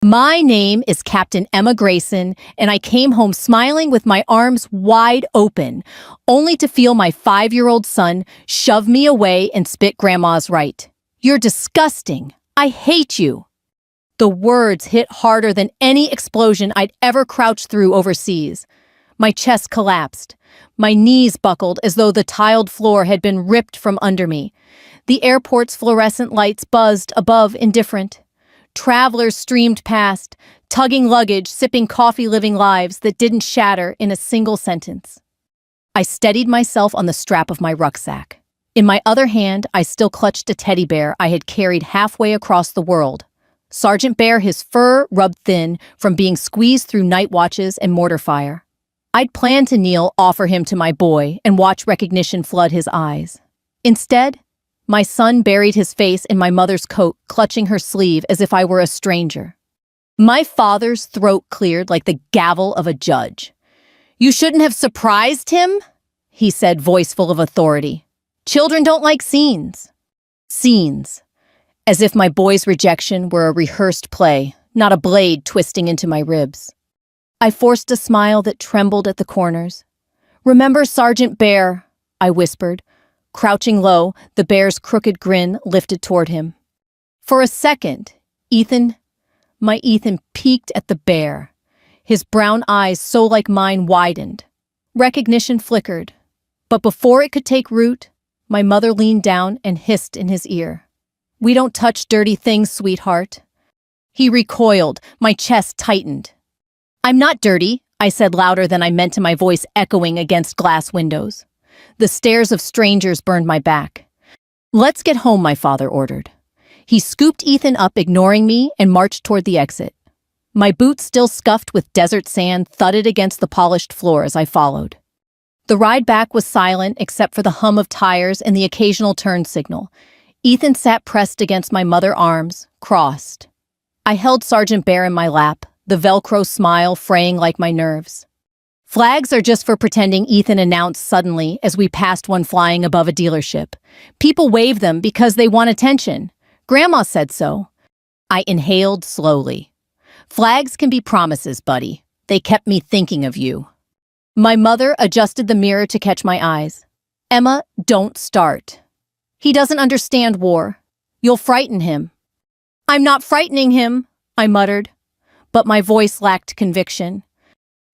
My name is Captain Emma Grayson, and I came home smiling with my arms wide open, only to feel my 5-year-old son shove me away and spit Grandma's right. You're disgusting. I hate you. The words hit harder than any explosion I'd ever crouched through overseas. My chest collapsed. My knees buckled as though the tiled floor had been ripped from under me. The airport's fluorescent lights buzzed above, indifferent. Travelers streamed past, tugging luggage, sipping coffee, living lives that didn't shatter in a single sentence. I steadied myself on the strap of my rucksack. In my other hand, I still clutched a teddy bear I had carried halfway across the world. Sergeant Bear, his fur rubbed thin from being squeezed through night watches and mortar fire. I'd planned to kneel, offer him to my boy, and watch recognition flood his eyes. Instead, my son buried his face in my mother's coat, clutching her sleeve as if I were a stranger. My father's throat cleared like the gavel of a judge. "You shouldn't have surprised him," he said, voice full of authority. "Children don't like scenes." Scenes. As if my boy's rejection were a rehearsed play, not a blade twisting into my ribs. I forced a smile that trembled at the corners. "Remember Sergeant Bear," I whispered. Crouching low, the bear's crooked grin lifted toward him. For a second, my Ethan peeked at the bear. His brown eyes, so like mine, widened. Recognition flickered. But before it could take root, my mother leaned down and hissed in his ear. "We don't touch dirty things, sweetheart." He recoiled, my chest tightened. "I'm not dirty," I said louder than I meant to, my voice echoing against glass windows. The stares of strangers burned my back. "Let's get home," my father ordered. He scooped Ethan up, ignoring me, and marched toward the exit. My boots, still scuffed with desert sand, thudded against the polished floor as I followed. The ride back was silent except for the hum of tires and the occasional turn signal. Ethan sat pressed against my mother's arms, crossed. I held Sergeant Bear in my lap, the Velcro smile fraying like my nerves. "Flags are just for pretending," Ethan announced suddenly as we passed one flying above a dealership. "People wave them because they want attention. Grandma said so." I inhaled slowly. "Flags can be promises, buddy. They kept me thinking of you." My mother adjusted the mirror to catch my eyes. "Emma, don't start. He doesn't understand war. You'll frighten him." "I'm not frightening him," I muttered, but my voice lacked conviction.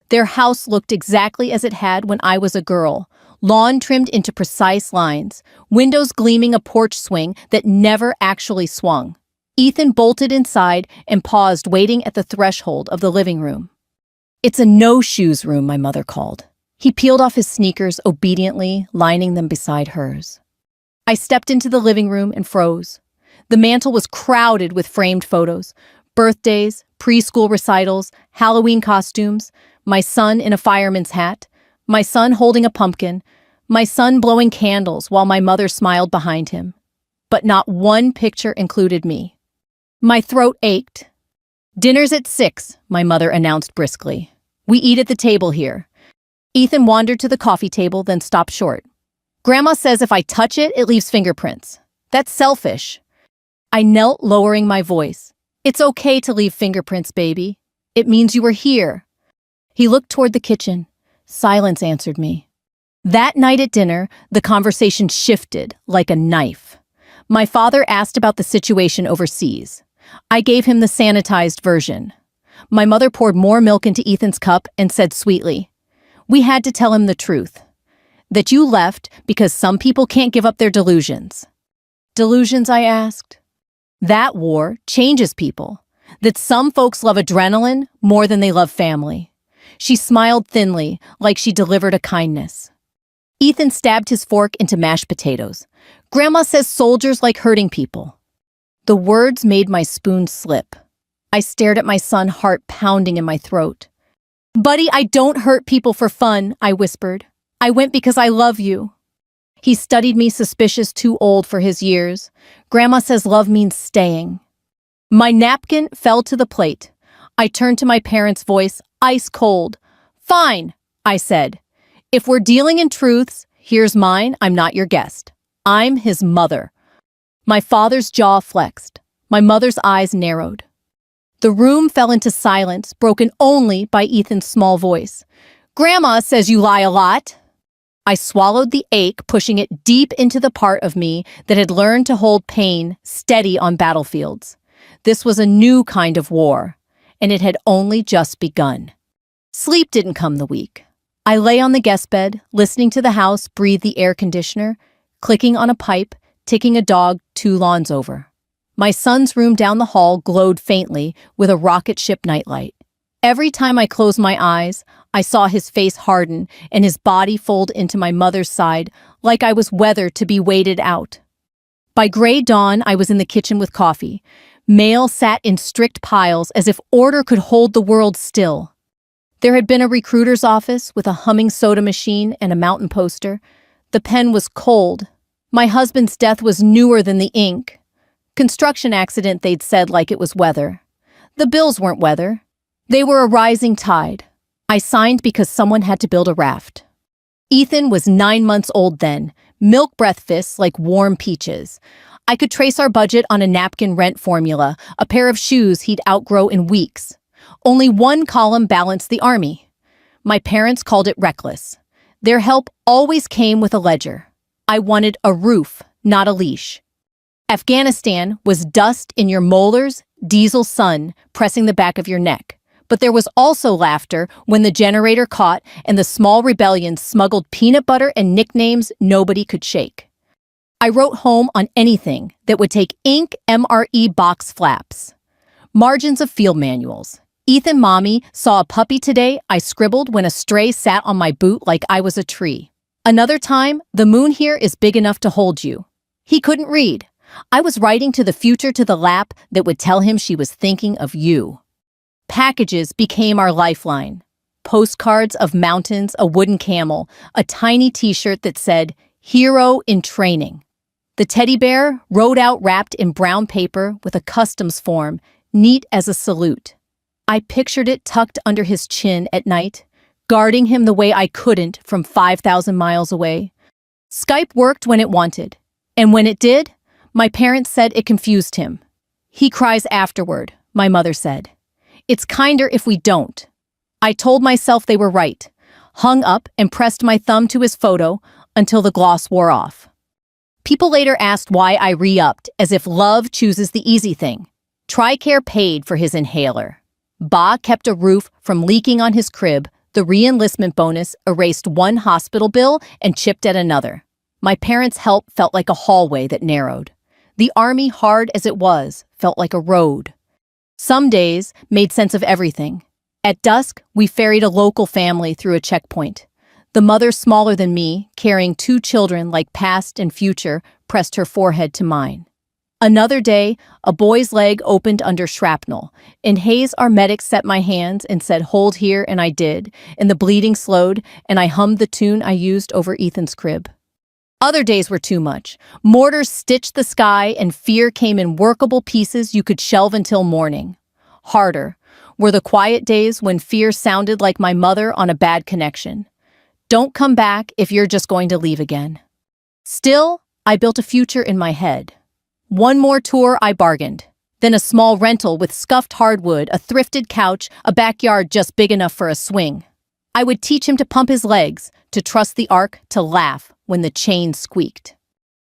Their house looked exactly as it had when I was a girl, lawn trimmed into precise lines, windows gleaming, a porch swing that never actually swung. Ethan bolted inside and paused, waiting at the threshold of the living room. "It's a no-shoes room," my mother called. He peeled off his sneakers obediently, lining them beside hers. I stepped into the living room and froze. The mantel was crowded with framed photos, birthdays, preschool recitals, Halloween costumes, my son in a fireman's hat, my son holding a pumpkin, my son blowing candles while my mother smiled behind him. But not one picture included me. My throat ached. "Dinner's at 6, my mother announced briskly. "We eat at the table here." Ethan wandered to the coffee table, then stopped short. "Grandma says if I touch it, it leaves fingerprints. That's selfish." I knelt, lowering my voice. "It's okay to leave fingerprints, baby. It means you were here." He looked toward the kitchen. Silence answered me. That night at dinner, the conversation shifted like a knife. My father asked about the situation overseas. I gave him the sanitized version. My mother poured more milk into Ethan's cup and said sweetly, "We had to tell him the truth. That you left because some people can't give up their delusions." "Delusions?" I asked. "That war changes people. That some folks love adrenaline more than they love family." She smiled thinly, like she delivered a kindness. Ethan stabbed his fork into mashed potatoes. "Grandma says soldiers like hurting people." The words made my spoon slip. I stared at my son, heart pounding in my throat. "Buddy, I don't hurt people for fun," I whispered. "I went because I love you." He studied me, suspicious, too old for his years. "Grandma says love means staying." My napkin fell to the plate. I turned to my parents' voice, ice cold. "Fine," I said. "If we're dealing in truths, here's mine. I'm not your guest. I'm his mother." My father's jaw flexed. My mother's eyes narrowed. The room fell into silence, broken only by Ethan's small voice. "Grandma says you lie a lot." I swallowed the ache, pushing it deep into the part of me that had learned to hold pain steady on battlefields. This was a new kind of war, and it had only just begun. Sleep didn't come the week. I lay on the guest bed, listening to the house breathe the air conditioner, clicking on a pipe, ticking a dog 2 lawns over. My son's room down the hall glowed faintly with a rocket ship nightlight. Every time I closed my eyes, I saw his face harden and his body fold into my mother's side like I was weather to be waited out. By gray dawn, I was in the kitchen with coffee. Mail sat in strict piles as if order could hold the world still. There had been a recruiter's office with a humming soda machine and a mountain poster. The pen was cold. My husband's death was newer than the ink. Construction accident, they'd said, like it was weather. The bills weren't weather. They were a rising tide. I signed because someone had to build a raft. Ethan was 9 months old then, milk breath fists like warm peaches. I could trace our budget on a napkin rent formula, a pair of shoes he'd outgrow in weeks. Only one column balanced the army. My parents called it reckless. Their help always came with a ledger. I wanted a roof, not a leash. Afghanistan was dust in your molars, diesel sun pressing the back of your neck. But there was also laughter when the generator caught and the small rebellions smuggled peanut butter and nicknames nobody could shake. I wrote home on anything that would take ink MRE box flaps. Margins of field manuals. "Ethan, mommy, saw a puppy today," I scribbled when a stray sat on my boot like I was a tree. Another time, "The moon here is big enough to hold you." He couldn't read. I was writing to the future to the lap that would tell him she was thinking of you. Packages became our lifeline. Postcards of mountains, a wooden camel, a tiny t-shirt that said, "Hero in Training." The teddy bear rode out wrapped in brown paper with a customs form, neat as a salute. I pictured it tucked under his chin at night, guarding him the way I couldn't from 5,000 miles away. Skype worked when it wanted, and when it did, my parents said it confused him. "He cries afterward," my mother said. "It's kinder if we don't." I told myself they were right, hung up and pressed my thumb to his photo until the gloss wore off. People later asked why I re-upped, as if love chooses the easy thing. TRICARE paid for his inhaler. Ba kept a roof from leaking on his crib. The re-enlistment bonus erased one hospital bill and chipped at another. My parents' help felt like a hallway that narrowed. The army, hard as it was, felt like a road. Some days made sense of everything. At dusk, we ferried a local family through a checkpoint. The mother, smaller than me, carrying 2 children like past and future, pressed her forehead to mine. Another day, a boy's leg opened under shrapnel. In haze, our medic set my hands and said, "Hold here," and I did, and the bleeding slowed, and I hummed the tune I used over Ethan's crib. Other days were too much. Mortars stitched the sky, and fear came in workable pieces you could shelve until morning. Harder were the quiet days when fear sounded like my mother on a bad connection. "Don't come back if you're just going to leave again." Still, I built a future in my head. One more tour, I bargained. Then a small rental with scuffed hardwood, a thrifted couch, a backyard just big enough for a swing. I would teach him to pump his legs, to trust the arc, to laugh when the chain squeaked.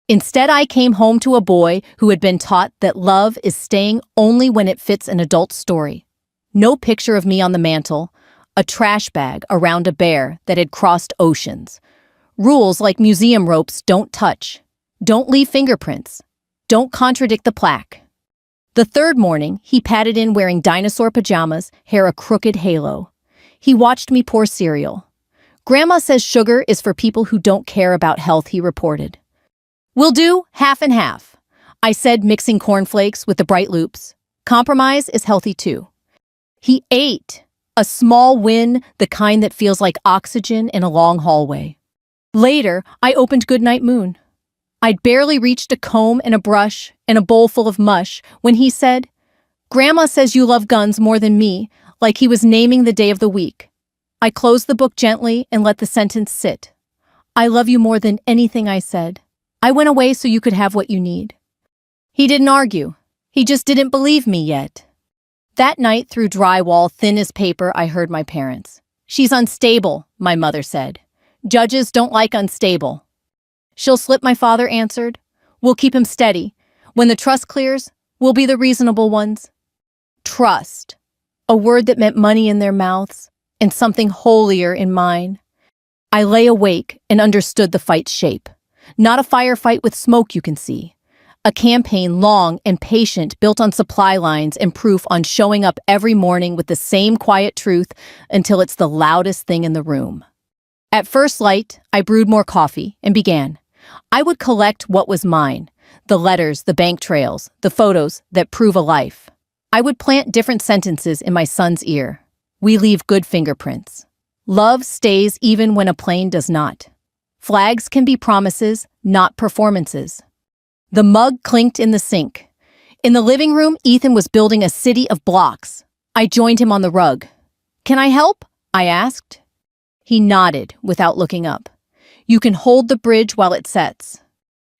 Instead, I came home to a boy who had been taught that love is staying only when it fits an adult story. No picture of me on the mantle, a trash bag around a bear that had crossed oceans. Rules like museum ropes: don't touch, don't leave fingerprints, don't contradict the plaque. The third morning, he padded in wearing dinosaur pajamas, hair a crooked halo. He watched me pour cereal. "Grandma says sugar is for people who don't care about health," he reported. "We'll do half and half," I said, mixing cornflakes with the bright loops. "Compromise is healthy too." He ate, a small win, the kind that feels like oxygen in a long hallway. Later, I opened Goodnight Moon. I'd barely reached a comb and a brush and a bowl full of mush when he said, "Grandma says you love guns more than me," like he was naming the day of the week. I closed the book gently and let the sentence sit. "I love you more than anything," I said. "I went away so you could have what you need." He didn't argue. He just didn't believe me yet. That night, through drywall thin as paper, I heard my parents. "She's unstable," my mother said. "Judges don't like unstable." "She'll slip," my father answered. "We'll keep him steady. When the trust clears, we'll be the reasonable ones." Trust. A word that meant money in their mouths and something holier in mine. I lay awake and understood the fight's shape. Not a firefight with smoke you can see. A campaign long and patient, built on supply lines and proof on showing up every morning with the same quiet truth until it's the loudest thing in the room. At first light, I brewed more coffee and began. I would collect what was mine, the letters, the bank trails, the photos that prove a life. I would plant different sentences in my son's ear. We leave good fingerprints. Love stays even when a plane does not. Flags can be promises, not performances. The mug clinked in the sink. In the living room, Ethan was building a city of blocks. I joined him on the rug. "Can I help?" I asked. He nodded without looking up. "You can hold the bridge while it sets."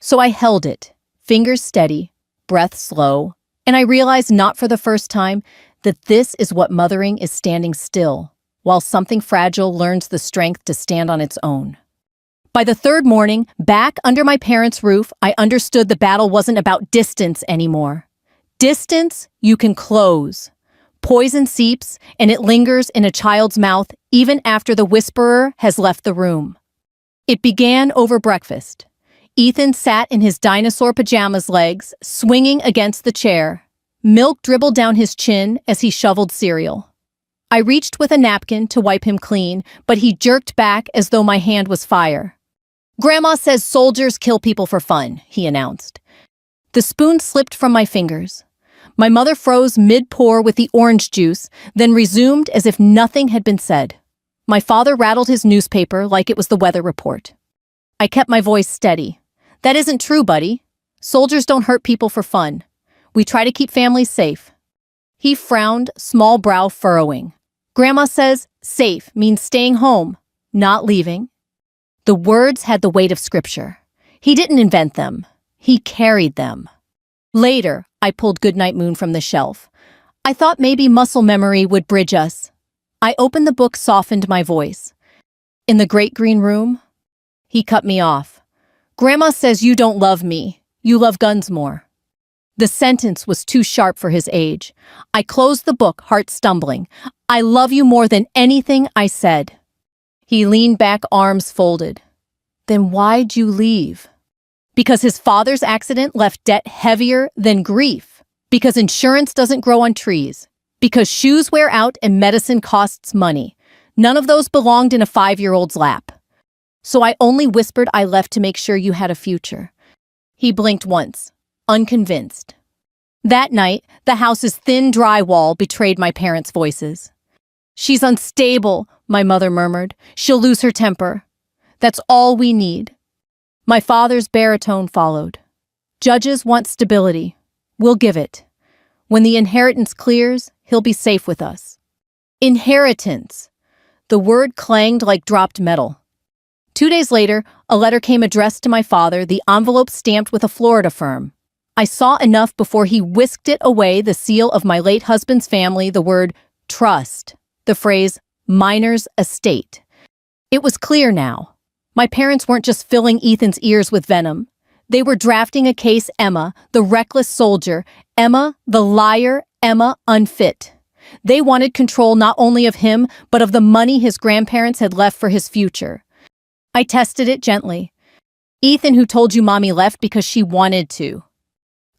So I held it, fingers steady, breath slow, and I realized not for the first time that this is what mothering is: standing still, while something fragile learns the strength to stand on its own. By the third morning, back under my parents' roof, I understood the battle wasn't about distance anymore. Distance you can close. Poison seeps, and it lingers in a child's mouth even after the whisperer has left the room. It began over breakfast. Ethan sat in his dinosaur pajamas, legs swinging against the chair. Milk dribbled down his chin as he shoveled cereal. I reached with a napkin to wipe him clean, but he jerked back as though my hand was fire. "Grandma says soldiers kill people for fun," he announced. The spoon slipped from my fingers. My mother froze mid-pour with the orange juice, then resumed as if nothing had been said. My father rattled his newspaper like it was the weather report. I kept my voice steady. "That isn't true, buddy. Soldiers don't hurt people for fun. We try to keep families safe." He frowned, small brow furrowing. "Grandma says safe means staying home, not leaving." The words had the weight of scripture. He didn't invent them. He carried them. Later, I pulled Goodnight Moon from the shelf. I thought maybe muscle memory would bridge us. I opened the book, softened my voice. "In the great green room?" He cut me off. "Grandma says you don't love me. You love guns more." The sentence was too sharp for his age. I closed the book, heart stumbling. "I love you more than anything," I said. He leaned back, arms folded. "Then why'd you leave?" Because his father's accident left debt heavier than grief. Because insurance doesn't grow on trees. Because shoes wear out and medicine costs money. None of those belonged in a 5-year-old's lap. So I only whispered I left to make sure you had a future. He blinked once, unconvinced. That night, the house's thin drywall betrayed my parents' voices. "She's unstable," my mother murmured. "She'll lose her temper. That's all we need." My father's baritone followed. "Judges want stability. We'll give it. When the inheritance clears, he'll be safe with us." Inheritance. The word clanged like dropped metal. 2 days later, a letter came addressed to my father, the envelope stamped with a Florida firm. I saw enough before he whisked it away, the seal of my late husband's family, the word trust, the phrase miner's estate. It was clear now. My parents weren't just filling Ethan's ears with venom. They were drafting a case: Emma, the reckless soldier, Emma, the liar, Emma, unfit. They wanted control not only of him, but of the money his grandparents had left for his future. I tested it gently. "Ethan, who told you Mommy left because she wanted to?"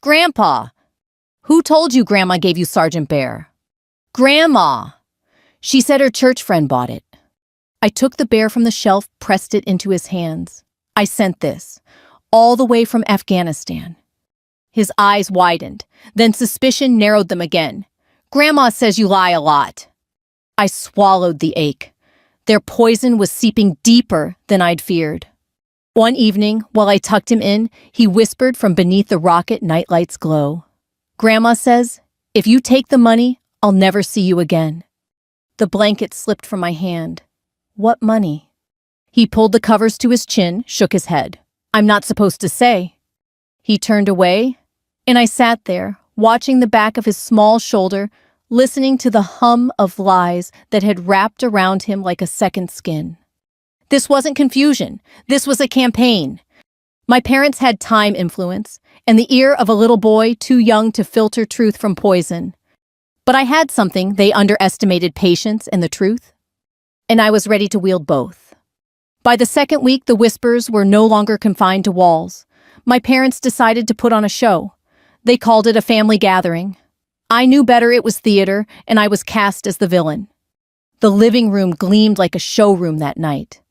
"Grandpa." "Who told you Grandma gave you Sergeant Bear?" "Grandma." "She said her church friend bought it." I took the bear from the shelf, pressed it into his hands. "I sent this, all the way from Afghanistan." His eyes widened, then suspicion narrowed them again. "Grandma says you lie a lot." I swallowed the ache. Their poison was seeping deeper than I'd feared. One evening, while I tucked him in, he whispered from beneath the rocket nightlight's glow. "Grandma says, if you take the money, I'll never see you again." The blanket slipped from my hand. "What money?" He pulled the covers to his chin, shook his head. "I'm not supposed to say." He turned away, and I sat there, watching the back of his small shoulder listening to the hum of lies that had wrapped around him like a second skin. This wasn't confusion. This was a campaign. My parents had time influence, and the ear of a little boy too young to filter truth from poison. But I had something they underestimated: patience and the truth. And I was ready to wield both. By the second week, the whispers were no longer confined to walls. My parents decided to put on a show. They called it a family gathering. I knew better. It was theater, and I was cast as the villain. The living room gleamed like a showroom that night.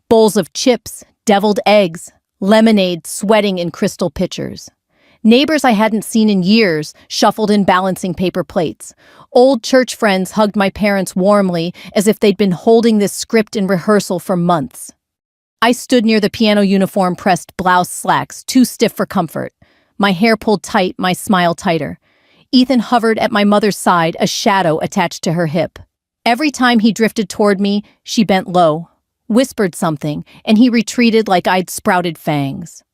Bowls of chips, deviled eggs, lemonade sweating in crystal pitchers. Neighbors I hadn't seen in years shuffled in balancing paper plates. Old church friends hugged my parents warmly as if they'd been holding this script in rehearsal for months. I stood near the piano uniform-pressed blouse slacks, too stiff for comfort. My hair pulled tight, my smile tighter. Ethan hovered at my mother's side, a shadow attached to her hip. Every time he drifted toward me, she bent low, whispered something, and he retreated like I'd sprouted fangs.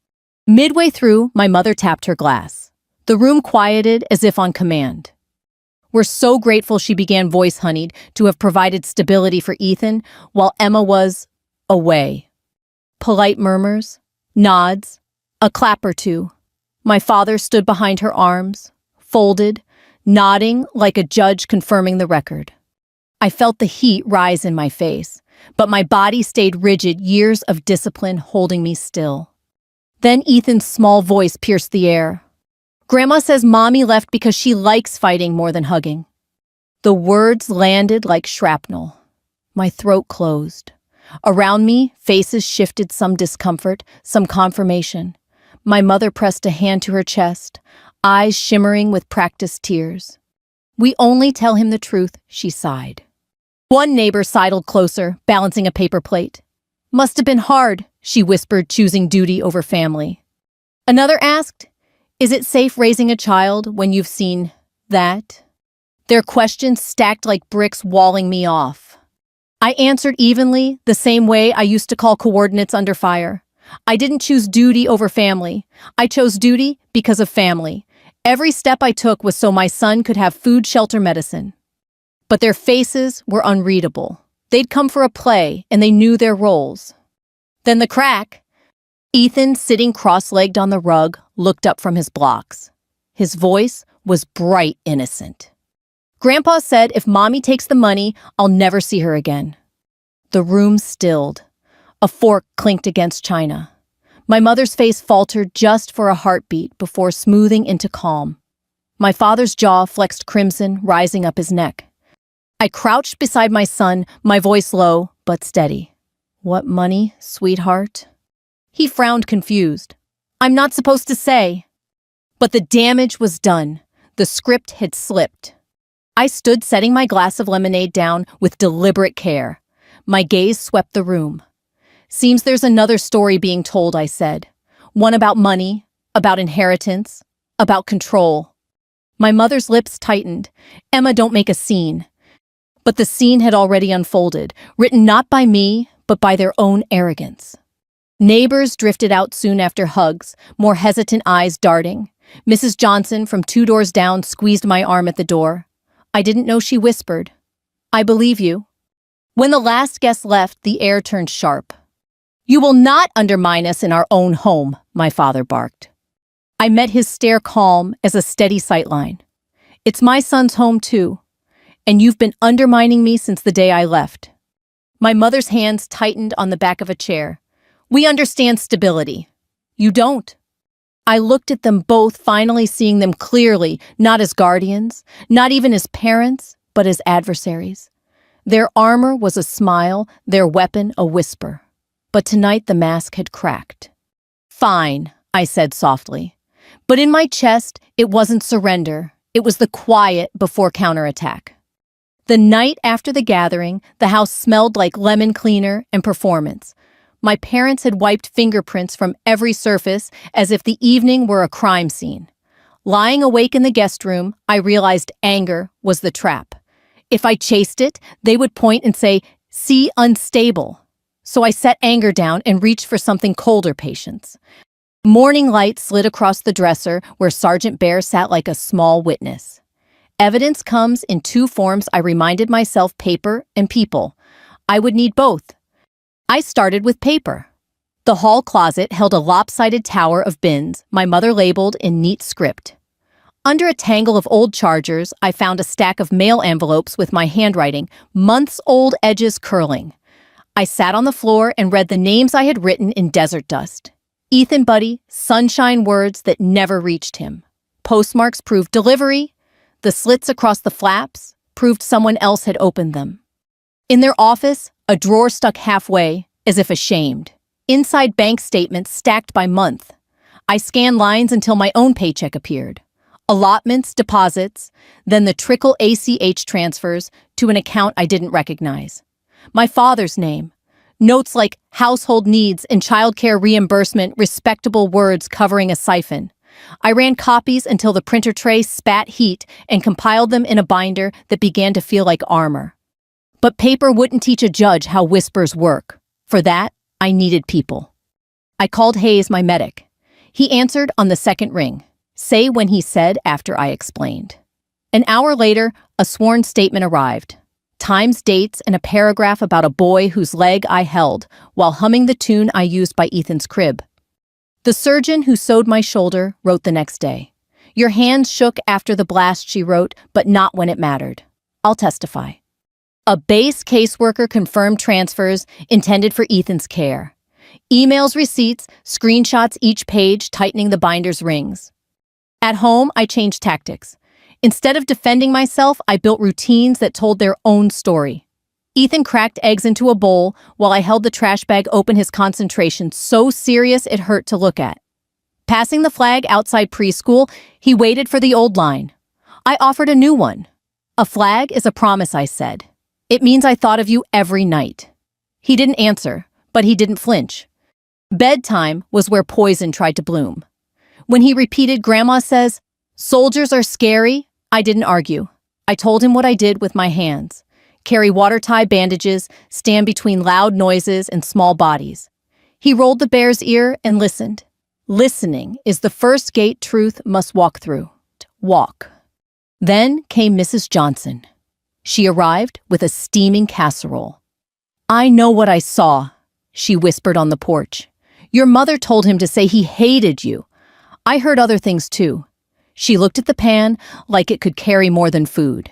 Midway through, my mother tapped her glass. The room quieted as if on command. We're so grateful, she began, voice honeyed, to have provided stability for Ethan while Emma was away. Polite murmurs, nods, a clap or two. My father stood behind her arms, folded, nodding like a judge confirming the record. I felt the heat rise in my face, but my body stayed rigid, years of discipline holding me still. Then Ethan's small voice pierced the air. Grandma says Mommy left because she likes fighting more than hugging. The words landed like shrapnel. My throat closed. Around me, faces shifted, some discomfort, some confirmation. My mother pressed a hand to her chest, eyes shimmering with practiced tears. We only tell him the truth, she sighed. One neighbor sidled closer, balancing a paper plate. Must have been hard, she whispered, choosing duty over family. Another asked, is it safe raising a child when you've seen that? Their questions stacked like bricks, walling me off. I answered evenly, the same way I used to call coordinates under fire. I didn't choose duty over family. I chose duty because of family. Every step I took was so my son could have food, shelter, medicine. But their faces were unreadable. They'd come for a play, and they knew their roles. Then the crack. Ethan, sitting cross-legged on the rug, looked up from his blocks. His voice was bright, innocent. Grandpa said if Mommy takes the money, I'll never see her again. The room stilled. A fork clinked against china. My mother's face faltered just for a heartbeat before smoothing into calm. My father's jaw flexed crimson, rising up his neck. I crouched beside my son, my voice low but steady. What money, sweetheart? He frowned, confused. I'm not supposed to say. But the damage was done. The script had slipped. I stood, setting my glass of lemonade down with deliberate care. My gaze swept the room. Seems there's another story being told, I said. One about money, about inheritance, about control. My mother's lips tightened. Emma, don't make a scene. But the scene had already unfolded, written not by me, but by their own arrogance. Neighbors drifted out soon after, hugs, more hesitant eyes darting. Mrs. Johnson, from 2 doors down, squeezed my arm at the door. I didn't know, she whispered. I believe you. When the last guest left, the air turned sharp. You will not undermine us in our own home, my father barked. I met his stare, calm as a steady sightline. It's my son's home too, and you've been undermining me since the day I left. My mother's hands tightened on the back of a chair. We understand stability. You don't. I looked at them both, finally seeing them clearly, not as guardians, not even as parents, but as adversaries. Their armor was a smile, their weapon a whisper. But tonight the mask had cracked. Fine, I said softly. But in my chest, it wasn't surrender. It was the quiet before counterattack. The night after the gathering, the house smelled like lemon cleaner and performance. My parents had wiped fingerprints from every surface as if the evening were a crime scene. Lying awake in the guest room, I realized anger was the trap. If I chased it, they would point and say, "See, unstable." So I set anger down and reached for something colder, patience. Morning light slid across the dresser where Sergeant Bear sat like a small witness. Evidence comes in two forms. I reminded myself: paper and people. I would need both. I started with paper. The hall closet held a lopsided tower of bins, my mother labeled in neat script. Under a tangle of old chargers, I found a stack of mail envelopes with my handwriting, months-old edges curling. I sat on the floor and read the names I had written in desert dust. Ethan Buddy, sunshine words that never reached him. Postmarks proved delivery. The slits across the flaps proved someone else had opened them. In their office, a drawer stuck halfway, as if ashamed. Inside, bank statements stacked by month. I scanned lines until my own paycheck appeared. Allotments, deposits, then the trickle ACH transfers to an account I didn't recognize. My father's name. Notes like household needs and childcare reimbursement, respectable words covering a siphon. I ran copies until the printer tray spat heat and compiled them in a binder that began to feel like armor. But paper wouldn't teach a judge how whispers work. For that, I needed people. I called Hayes, my medic. He answered on the second ring. Say when he said after I explained. An hour later, a sworn statement arrived. Times, dates, and a paragraph about a boy whose leg I held while humming the tune I used by Ethan's crib. The surgeon who sewed my shoulder wrote the next day. Your hands shook after the blast, she wrote, but not when it mattered. I'll testify. A base caseworker confirmed transfers intended for Ethan's care. Emails, receipts, screenshots each page, tightening the binder's rings. At home, I changed tactics. Instead of defending myself, I built routines that told their own story. Ethan cracked eggs into a bowl while I held the trash bag open, his concentration so serious it hurt to look at. Passing the flag outside preschool, he waited for the old line. I offered a new one. A flag is a promise, I said. It means I thought of you every night. He didn't answer, but he didn't flinch. Bedtime was where poison tried to bloom. When he repeated, Grandma says, soldiers are scary, I didn't argue. I told him what I did with my hands. Carry watertight bandages, stand between loud noises and small bodies. He rolled the bear's ear and listened. Listening is the first gate truth must walk through. Walk. Then came Mrs. Johnson. She arrived with a steaming casserole. I know what I saw, she whispered on the porch. Your mother told him to say he hated you. I heard other things too. She looked at the pan like it could carry more than food.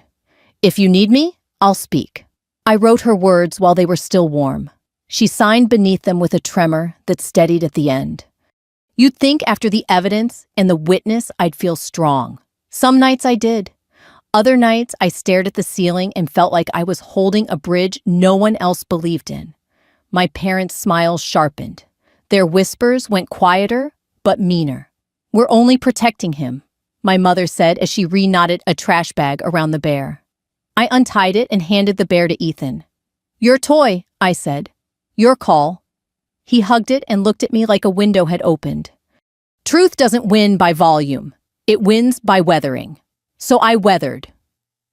If you need me, I'll speak. I wrote her words while they were still warm. She signed beneath them with a tremor that steadied at the end. You'd think after the evidence and the witness I'd feel strong. Some nights I did. Other nights I stared at the ceiling and felt like I was holding a bridge no one else believed in. My parents' smiles sharpened. Their whispers went quieter, but meaner. We're only protecting him, my mother said as she reknotted a trash bag around the bear. I untied it and handed the bear to Ethan. Your toy, I said. Your call. He hugged it and looked at me like a window had opened. Truth doesn't win by volume. It wins by weathering. So I weathered.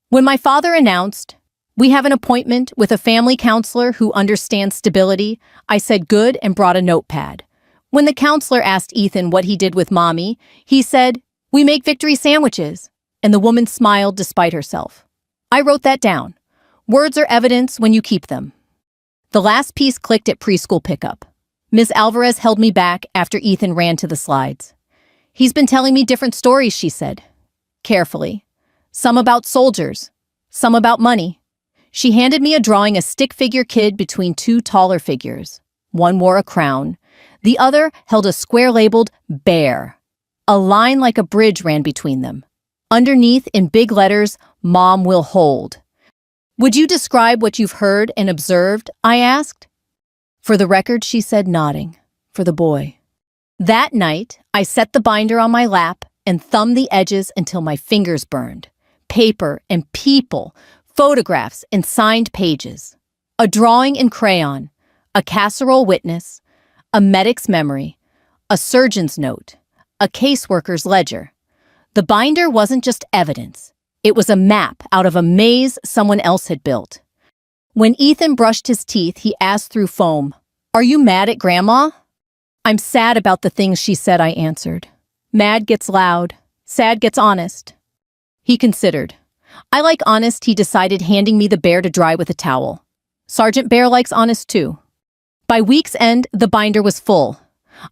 When my father announced, we have an appointment with a family counselor who understands stability, I said good and brought a notepad. When the counselor asked Ethan what he did with Mommy, he said, we make victory sandwiches. And the woman smiled despite herself. I wrote that down. Words are evidence when you keep them. The last piece clicked at preschool pickup. Ms. Alvarez held me back after Ethan ran to the slides. He's been telling me different stories, she said. Carefully. Some about soldiers. Some about money. She handed me a drawing, a stick figure kid between two taller figures. One wore a crown. The other held a square labeled bear. A line like a bridge ran between them. Underneath, in big letters, Mom will hold. Would you describe what you've heard and observed? I asked. For the record, she said, nodding. For the boy. That night, I set the binder on my lap and thumbed the edges until my fingers burned. Paper and people, photographs and signed pages. A drawing in crayon, a casserole witness, a medic's memory, a surgeon's note, a caseworker's ledger. The binder wasn't just evidence. It was a map out of a maze someone else had built. When Ethan brushed his teeth, he asked through foam, Are you mad at Grandma? I'm sad about the things she said, I answered. Mad gets loud. Sad gets honest. He considered. I like honest, he decided, handing me the bear to dry with a towel. Sergeant Bear likes honest too. By week's end, the binder was full.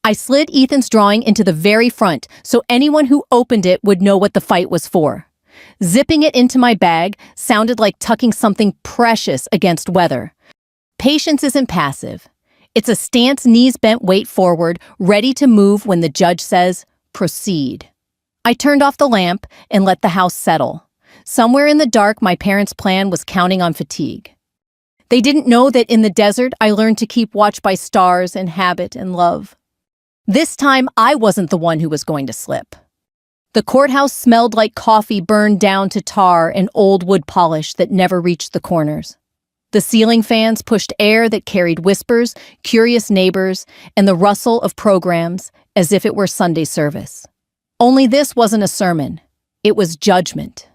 I slid Ethan's drawing into the very front so anyone who opened it would know what the fight was for. Zipping it into my bag sounded like tucking something precious against weather. Patience isn't passive. It's a stance, knees bent, weight forward, ready to move when the judge says, "Proceed." I turned off the lamp and let the house settle. Somewhere in the dark, my parents' plan was counting on fatigue. They didn't know that in the desert, I learned to keep watch by stars and habit and love. This time, I wasn't the one who was going to slip. The courthouse smelled like coffee burned down to tar and old wood polish that never reached the corners. The ceiling fans pushed air that carried whispers, curious neighbors, and the rustle of programs as if it were Sunday service. Only this wasn't a sermon. It was judgment.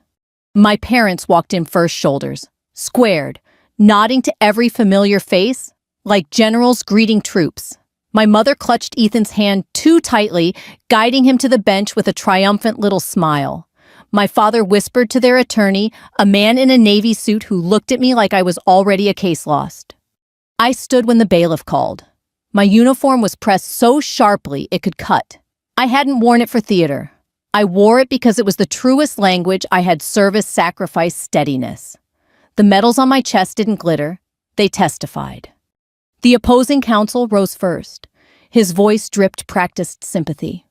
My parents walked in first, shoulders squared, nodding to every familiar face, like generals greeting troops. My mother clutched Ethan's hand too tightly, guiding him to the bench with a triumphant little smile. My father whispered to their attorney, a man in a navy suit who looked at me like I was already a case lost. I stood when the bailiff called. My uniform was pressed so sharply it could cut. I hadn't worn it for theater. I wore it because it was the truest language. I had service, sacrifice, steadiness. The medals on my chest didn't glitter. They testified. The opposing counsel rose first. His voice dripped practiced sympathy.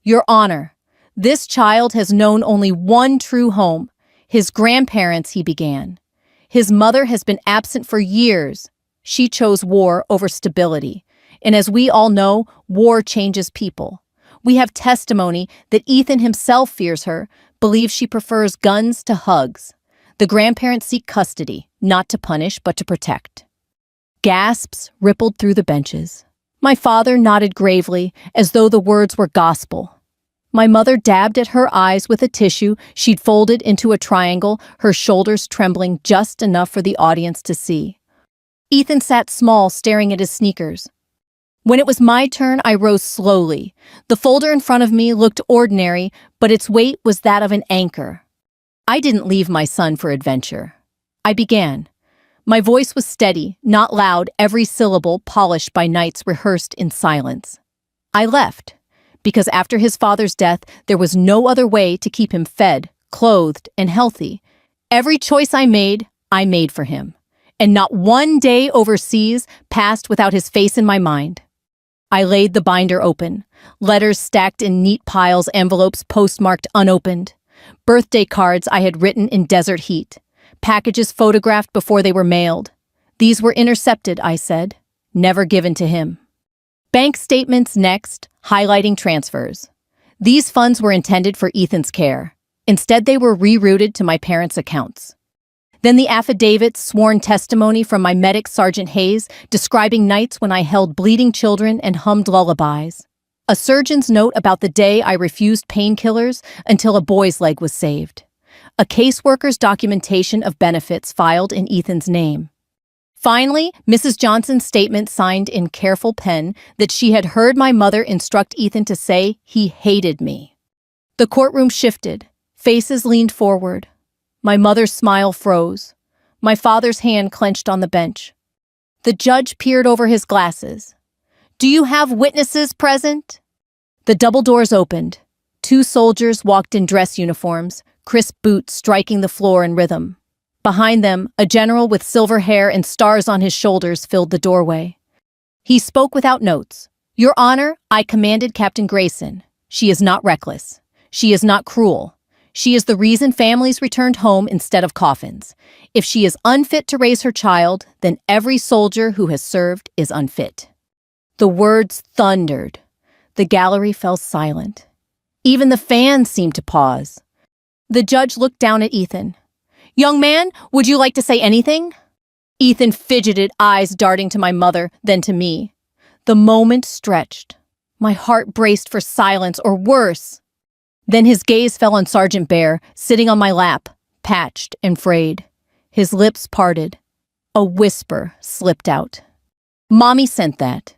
"Your Honor, this child has known only one true home. His grandparents," he began. "His mother has been absent for years. She chose war over stability. And as we all know, war changes people. We have testimony that Ethan himself fears her, believes she prefers guns to hugs. The grandparents seek custody, not to punish, but to protect." Gasps rippled through the benches. My father nodded gravely, as though the words were gospel. My mother dabbed at her eyes with a tissue she'd folded into a triangle, her shoulders trembling just enough for the audience to see. Ethan sat small, staring at his sneakers. When it was my turn, I rose slowly. The folder in front of me looked ordinary, but its weight was that of an anchor. I didn't leave my son for adventure. I began. My voice was steady, not loud, every syllable polished by nights rehearsed in silence. I left, because after his father's death, there was no other way to keep him fed, clothed, and healthy. Every choice I made for him. And not one day overseas passed without his face in my mind. I laid the binder open, letters stacked in neat piles, envelopes postmarked unopened, birthday cards I had written in desert heat, packages photographed before they were mailed. These were intercepted, I said, never given to him. Bank statements next, highlighting transfers. These funds were intended for Ethan's care. Instead, they were rerouted to my parents' accounts. Then the affidavits, sworn testimony from my medic, Sergeant Hayes, describing nights when I held bleeding children and hummed lullabies. A surgeon's note about the day I refused painkillers until a boy's leg was saved. A caseworker's documentation of benefits filed in Ethan's name. Finally, Mrs. Johnson's statement signed in careful pen that she had heard my mother instruct Ethan to say he hated me. The courtroom shifted. Faces leaned forward. My mother's smile froze. My father's hand clenched on the bench. The judge peered over his glasses. "Do you have witnesses present?" The double doors opened. 2 soldiers walked in dress uniforms, crisp boots striking the floor in rhythm. Behind them, a general with silver hair and stars on his shoulders filled the doorway. He spoke without notes. "Your Honor, I commanded Captain Grayson. She is not reckless. She is not cruel. She is the reason families returned home instead of coffins. If she is unfit to raise her child, then every soldier who has served is unfit." The words thundered. The gallery fell silent. Even the fans seemed to pause. The judge looked down at Ethan. "Young man, would you like to say anything?" Ethan fidgeted, eyes darting to my mother, then to me. The moment stretched. My heart braced for silence or worse. Then his gaze fell on Sergeant Bear, sitting on my lap, patched and frayed. His lips parted. A whisper slipped out. "Mommy sent that."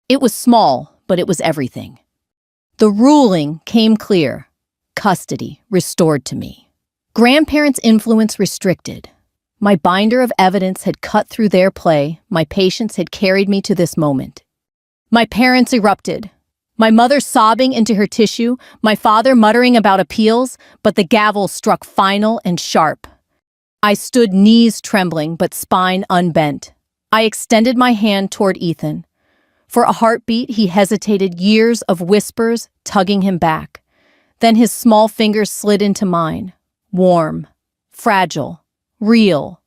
It was small, but it was everything. The ruling came clear. Custody restored to me. Grandparents' influence restricted. My binder of evidence had cut through their play, my patience had carried me to this moment. My parents erupted. My mother sobbing into her tissue, my father muttering about appeals, but the gavel struck final and sharp. I stood knees trembling, but spine unbent. I extended my hand toward Ethan. For a heartbeat, he hesitated, years of whispers tugging him back. Then his small fingers slid into mine. Warm, fragile, real.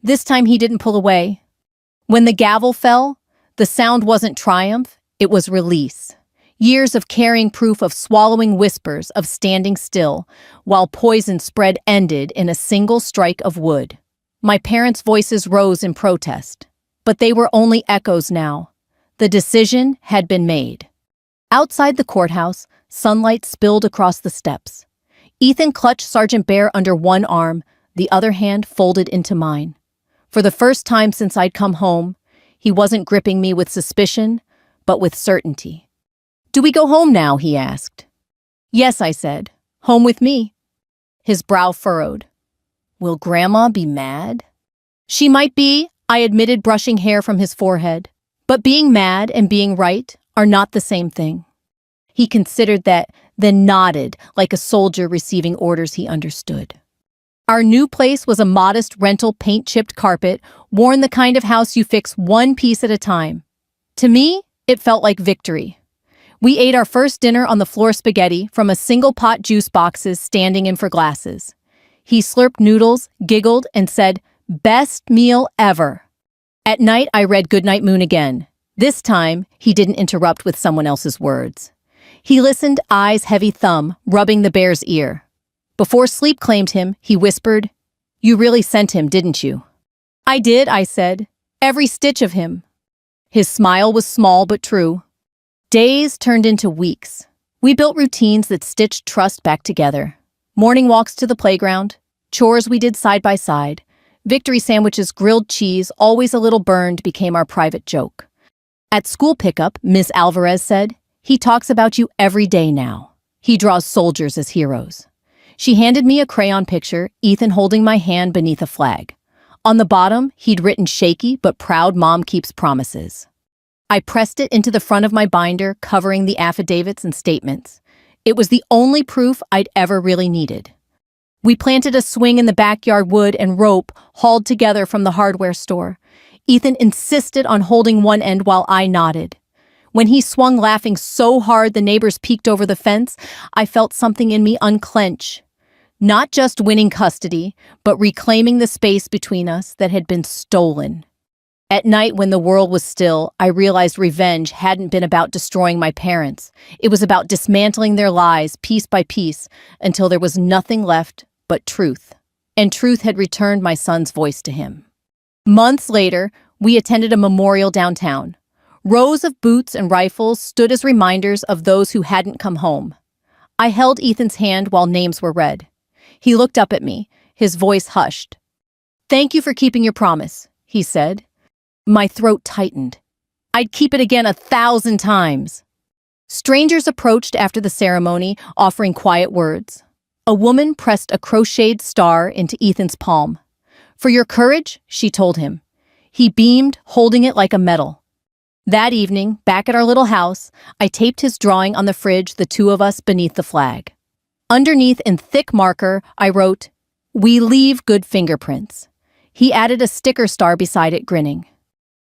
This time he didn't pull away. When the gavel fell, the sound wasn't triumph, it was release. Years of carrying proof of swallowing whispers, of standing still, while poison spread ended in a single strike of wood. My parents' voices rose in protest, but they were only echoes now. The decision had been made. Outside the courthouse, sunlight spilled across the steps. Ethan clutched Sergeant Bear under one arm, the other hand folded into mine. For the first time since I'd come home, he wasn't gripping me with suspicion, but with certainty. "Do we go home now?" he asked. "Yes," I said. "Home with me." His brow furrowed. "Will Grandma be mad?" "She might be," I admitted, brushing hair from his forehead. "But being mad and being right are not the same thing." He considered that, then nodded like a soldier receiving orders he understood. Our new place was a modest rental paint-chipped carpet, worn the kind of house you fix one piece at a time. To me, it felt like victory. We ate our first dinner on the floor spaghetti from a single-pot juice boxes standing in for glasses. He slurped noodles, giggled, and said, "Best meal ever." At night, I read Goodnight Moon again. This time, he didn't interrupt with someone else's words. He listened, eyes heavy thumb, rubbing the bear's ear. Before sleep claimed him, he whispered, "You really sent him, didn't you?" "I did," I said. "Every stitch of him." His smile was small but true. Days turned into weeks. We built routines that stitched trust back together. Morning walks to the playground, chores we did side by side, victory sandwiches, grilled cheese, always a little burned, became our private joke. At school pickup, Miss Alvarez said, "He talks about you every day now. He draws soldiers as heroes." She handed me a crayon picture, Ethan holding my hand beneath a flag. On the bottom, he'd written shaky but proud, "Mom keeps promises." I pressed it into the front of my binder, covering the affidavits and statements. It was the only proof I'd ever really needed. We planted a swing in the backyard, wood and rope hauled together from the hardware store. Ethan insisted on holding one end while I nodded. When he swung, laughing so hard the neighbors peeked over the fence, I felt something in me unclench. Not just winning custody, but reclaiming the space between us that had been stolen. At night, when the world was still, I realized revenge hadn't been about destroying my parents. It was about dismantling their lies piece by piece until there was nothing left but truth. And truth had returned my son's voice to him. Months later, we attended a memorial downtown. Rows of boots and rifles stood as reminders of those who hadn't come home. I held Ethan's hand while names were read. He looked up at me, his voice hushed. "Thank you for keeping your promise," he said. My throat tightened. I'd keep it again 1,000 times. Strangers approached after the ceremony, offering quiet words. A woman pressed a crocheted star into Ethan's palm. "For your courage," she told him. He beamed, holding it like a medal. That evening, back at our little house, I taped his drawing on the fridge, the two of us beneath the flag. Underneath, in thick marker, I wrote, "We leave good fingerprints." He added a sticker star beside it, grinning.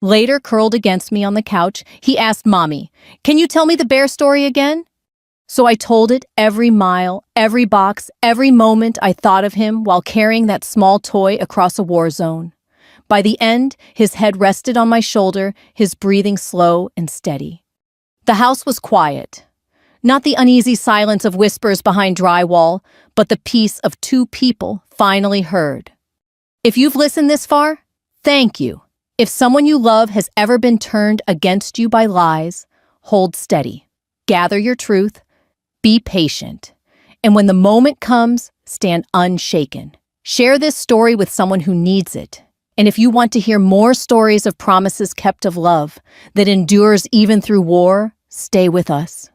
Later, curled against me on the couch, he asked Mommy, "Can you tell me the bear story again?" So I told it, every mile, every box, every moment I thought of him while carrying that small toy across a war zone. By the end, his head rested on my shoulder, his breathing slow and steady. The house was quiet. Not the uneasy silence of whispers behind drywall, but the peace of two people finally heard. If you've listened this far, thank you. If someone you love has ever been turned against you by lies, hold steady. Gather your truth. Be patient. And when the moment comes, stand unshaken. Share this story with someone who needs it. And if you want to hear more stories of promises kept of love that endures even through war, stay with us.